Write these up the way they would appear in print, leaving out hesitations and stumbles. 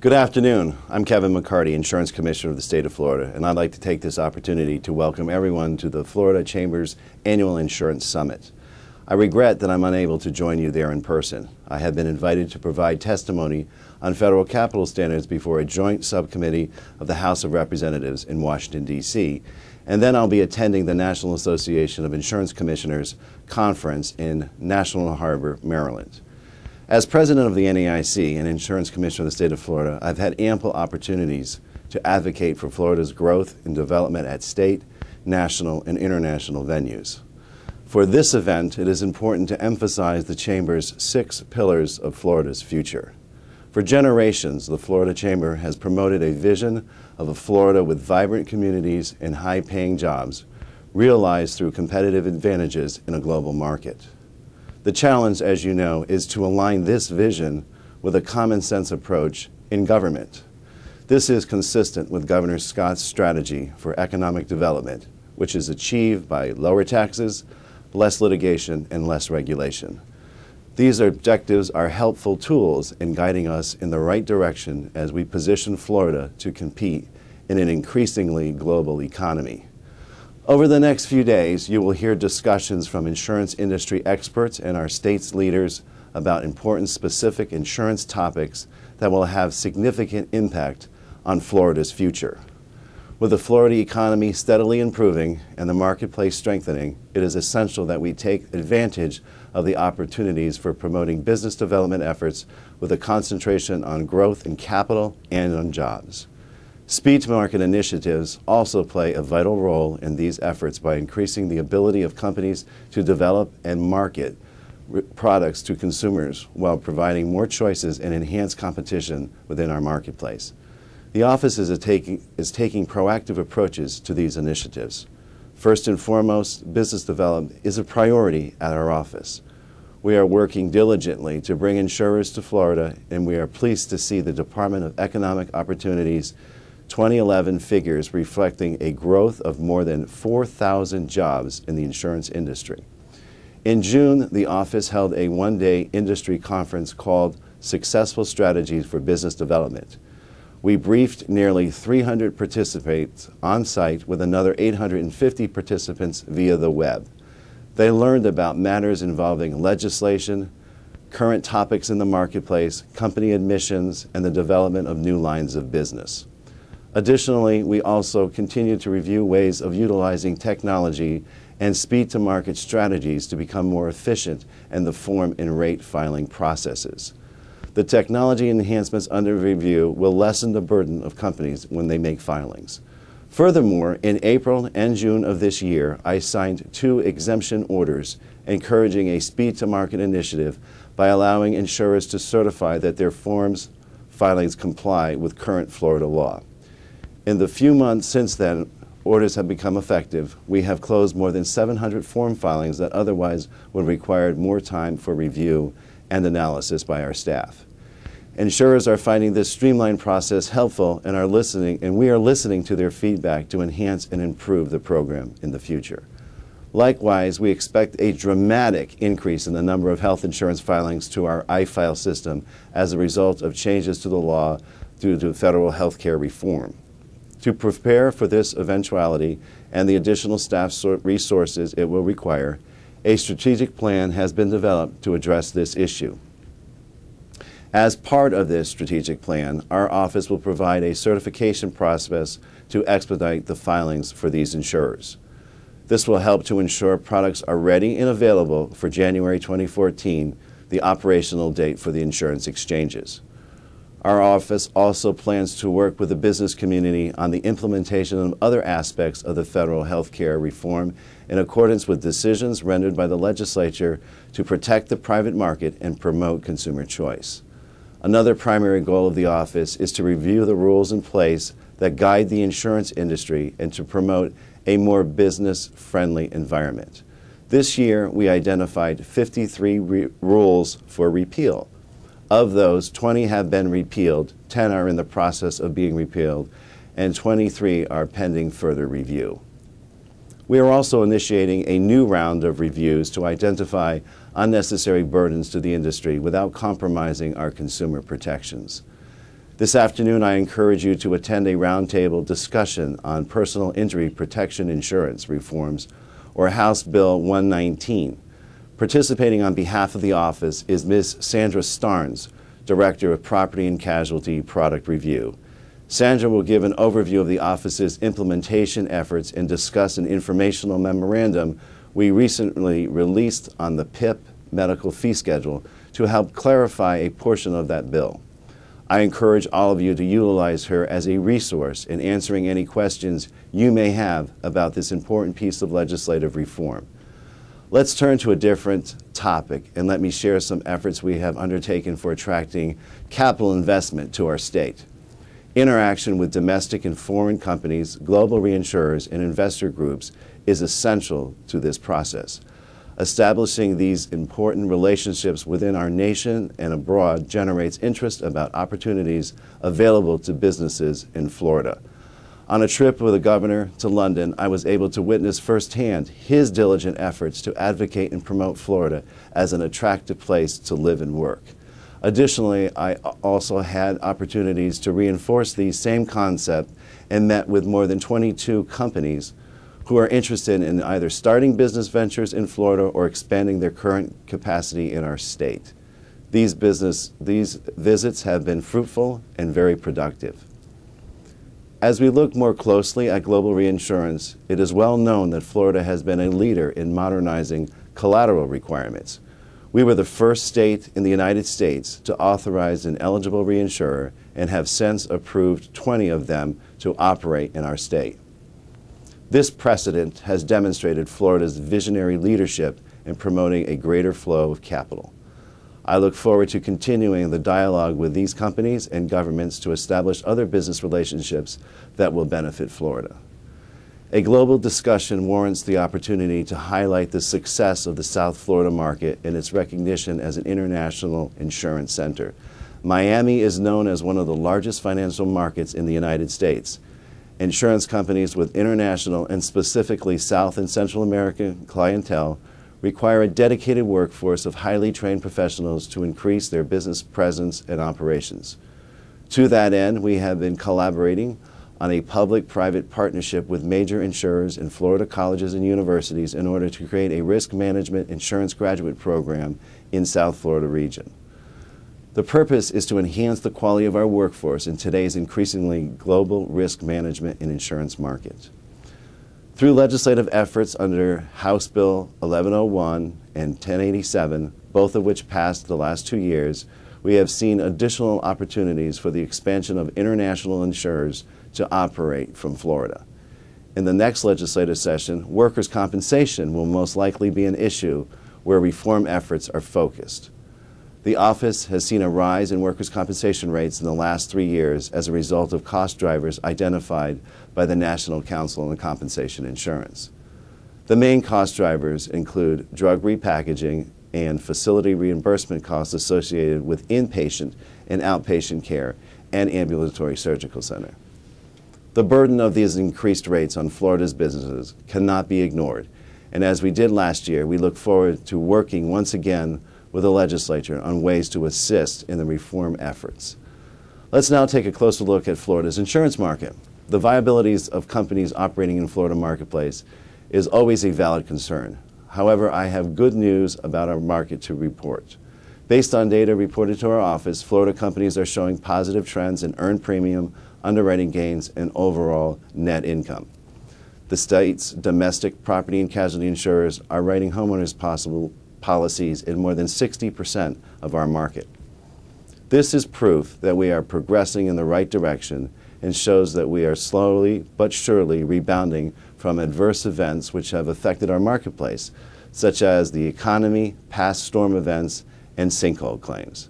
Good afternoon. I'm Kevin McCarty, Insurance Commissioner of the state of Florida, and I'd like to take this opportunity to welcome everyone to the Florida Chamber's Annual Insurance Summit. I regret that I'm unable to join you there in person. I have been invited to provide testimony on federal capital standards before a joint subcommittee of the House of Representatives in Washington, D.C., and then I'll be attending the National Association of Insurance Commissioners Conference in National Harbor, Maryland. As President of the NAIC and Insurance Commissioner of the state of Florida, I've had ample opportunities to advocate for Florida's growth and development at state, national, and international venues. For this event, it is important to emphasize the Chamber's 6 pillars of Florida's future. For generations, the Florida Chamber has promoted a vision of a Florida with vibrant communities and high-paying jobs, realized through competitive advantages in a global market. The challenge, as you know, is to align this vision with a common-sense approach in government. This is consistent with Governor Scott's strategy for economic development, which is achieved by lower taxes, less litigation, and less regulation. These objectives are helpful tools in guiding us in the right direction as we position Florida to compete in an increasingly global economy. Over the next few days, you will hear discussions from insurance industry experts and our state's leaders about important specific insurance topics that will have significant impact on Florida's future. With the Florida economy steadily improving and the marketplace strengthening, it is essential that we take advantage of the opportunities for promoting business development efforts with a concentration on growth in capital and on jobs. Speed-to-market initiatives also play a vital role in these efforts by increasing the ability of companies to develop and market products to consumers while providing more choices and enhanced competition within our marketplace. The office is taking proactive approaches to these initiatives. First and foremost, business development is a priority at our office. We are working diligently to bring insurers to Florida, and we are pleased to see the Department of Economic Opportunity's 2011 figures reflecting a growth of more than 4,000 jobs in the insurance industry. In June, the office held a one-day industry conference called Successful Strategies for Business Development. We briefed nearly 300 participants on site with another 850 participants via the web. They learned about matters involving legislation, current topics in the marketplace, company admissions, and the development of new lines of business. Additionally, we also continue to review ways of utilizing technology and speed-to-market strategies to become more efficient in the form and rate filing processes. The technology enhancements under review will lessen the burden of companies when they make filings. Furthermore, in April and June of this year, I signed 2 exemption orders encouraging a speed-to-market initiative by allowing insurers to certify that their forms filings comply with current Florida law. In the few months since then, orders have become effective. We have closed more than 700 form filings that otherwise would require more time for review and analysis by our staff. Insurers are finding this streamlined process helpful and we are listening to their feedback to enhance and improve the program in the future. Likewise, we expect a dramatic increase in the number of health insurance filings to our iFile system as a result of changes to the law due to federal health care reform. To prepare for this eventuality and the additional staff resources it will require, a strategic plan has been developed to address this issue. As part of this strategic plan, our office will provide a certification process to expedite the filings for these insurers. This will help to ensure products are ready and available for January 2014, the operational date for the insurance exchanges. Our office also plans to work with the business community on the implementation of other aspects of the federal health care reform in accordance with decisions rendered by the legislature to protect the private market and promote consumer choice. Another primary goal of the office is to review the rules in place that guide the insurance industry and to promote a more business-friendly environment. This year, we identified 53 rules for repeal. Of those, 20 have been repealed, 10 are in the process of being repealed, and 23 are pending further review. We are also initiating a new round of reviews to identify unnecessary burdens to the industry without compromising our consumer protections. This afternoon, I encourage you to attend a roundtable discussion on personal injury protection insurance reforms, or House Bill 119. Participating on behalf of the office is Ms. Sandra Starnes, Director of Property and Casualty Product Review. Sandra will give an overview of the office's implementation efforts and discuss an informational memorandum we recently released on the PIP medical fee schedule to help clarify a portion of that bill. I encourage all of you to utilize her as a resource in answering any questions you may have about this important piece of legislative reform. Let's turn to a different topic, and let me share some efforts we have undertaken for attracting capital investment to our state. Interaction with domestic and foreign companies, global reinsurers, and investor groups is essential to this process. Establishing these important relationships within our nation and abroad generates interest about opportunities available to businesses in Florida. On a trip with the governor to London, I was able to witness firsthand his diligent efforts to advocate and promote Florida as an attractive place to live and work. Additionally, I also had opportunities to reinforce these same concepts and met with more than 22 companies who are interested in either starting business ventures in Florida or expanding their current capacity in our state. These visits have been fruitful and very productive. As we look more closely at global reinsurance, it is well known that Florida has been a leader in modernizing collateral requirements. We were the first state in the United States to authorize an eligible reinsurer and have since approved 20 of them to operate in our state. This precedent has demonstrated Florida's visionary leadership in promoting a greater flow of capital. I look forward to continuing the dialogue with these companies and governments to establish other business relationships that will benefit Florida. A global discussion warrants the opportunity to highlight the success of the South Florida market and its recognition as an international insurance center. Miami is known as one of the largest financial markets in the United States. Insurance companies with international and specifically South and Central American clientele require a dedicated workforce of highly trained professionals to increase their business presence and operations. To that end, we have been collaborating on a public-private partnership with major insurers in Florida colleges and universities in order to create a risk management insurance graduate program in South Florida region. The purpose is to enhance the quality of our workforce in today's increasingly global risk management and insurance market. Through legislative efforts under House Bill 1101 and 1087, both of which passed the last 2 years, we have seen additional opportunities for the expansion of international insurers to operate from Florida. In the next legislative session, workers' compensation will most likely be an issue where reform efforts are focused. The office has seen a rise in workers' compensation rates in the last 3 years as a result of cost drivers identified by the National Council on Compensation Insurance. The main cost drivers include drug repackaging and facility reimbursement costs associated with inpatient and outpatient care and ambulatory surgical center. The burden of these increased rates on Florida's businesses cannot be ignored, and as we did last year, we look forward to working once again with the legislature on ways to assist in the reform efforts. Let's now take a closer look at Florida's insurance market. The viabilities of companies operating in Florida marketplace is always a valid concern. However, I have good news about our market to report. Based on data reported to our office, Florida companies are showing positive trends in earned premium, underwriting gains, and overall net income. The state's domestic property and casualty insurers are writing homeowners policies in more than 60% of our market. This is proof that we are progressing in the right direction and shows that we are slowly but surely rebounding from adverse events which have affected our marketplace, such as the economy, past storm events, and sinkhole claims.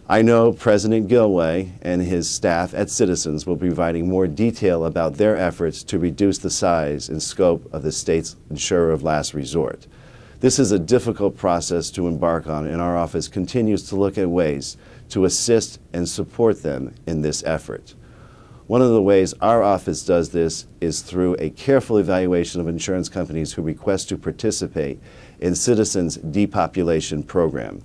I know President Gilway and his staff at Citizens will be providing more detail about their efforts to reduce the size and scope of the state's insurer of last resort. This is a difficult process to embark on, and our office continues to look at ways to assist and support them in this effort. One of the ways our office does this is through a careful evaluation of insurance companies who request to participate in Citizens' depopulation program.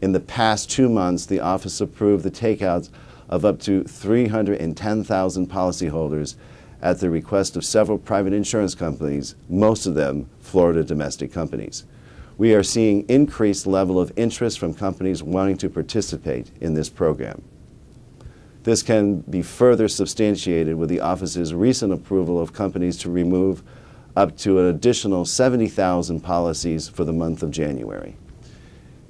In the past 2 months, the office approved the takeouts of up to 310,000 policyholders at the request of several private insurance companies, most of them Florida domestic companies. We are seeing increased level of interest from companies wanting to participate in this program. This can be further substantiated with the office's recent approval of companies to remove up to an additional 70,000 policies for the month of January.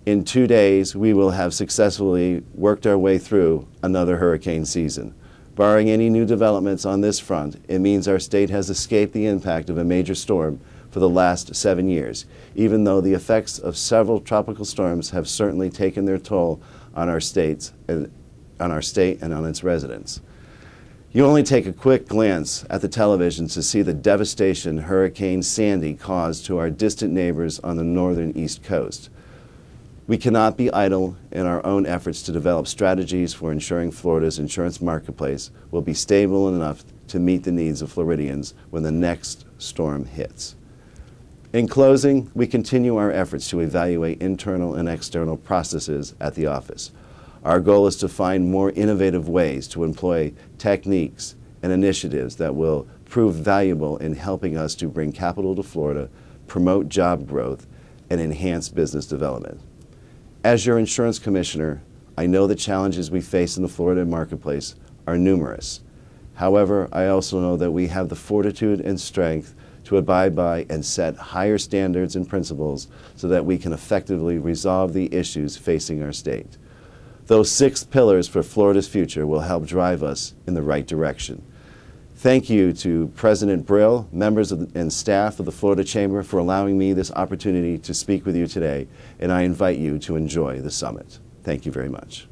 In 2 days, we will have successfully worked our way through another hurricane season. Barring any new developments on this front, it means our state has escaped the impact of a major storm for the last 7 years, even though the effects of several tropical storms have certainly taken their toll on our state and on its residents. You only take a quick glance at the television to see the devastation Hurricane Sandy caused to our distant neighbors on the northern East Coast. We cannot be idle in our own efforts to develop strategies for ensuring Florida's insurance marketplace will be stable enough to meet the needs of Floridians when the next storm hits. In closing, we continue our efforts to evaluate internal and external processes at the office. Our goal is to find more innovative ways to employ techniques and initiatives that will prove valuable in helping us to bring capital to Florida, promote job growth, and enhance business development. As your insurance commissioner, I know the challenges we face in the Florida marketplace are numerous. However, I also know that we have the fortitude and strength to abide by and set higher standards and principles so that we can effectively resolve the issues facing our state. Those 6 pillars for Florida's future will help drive us in the right direction. Thank you to President Brill, members and staff of the Florida Chamber for allowing me this opportunity to speak with you today, and I invite you to enjoy the summit. Thank you very much.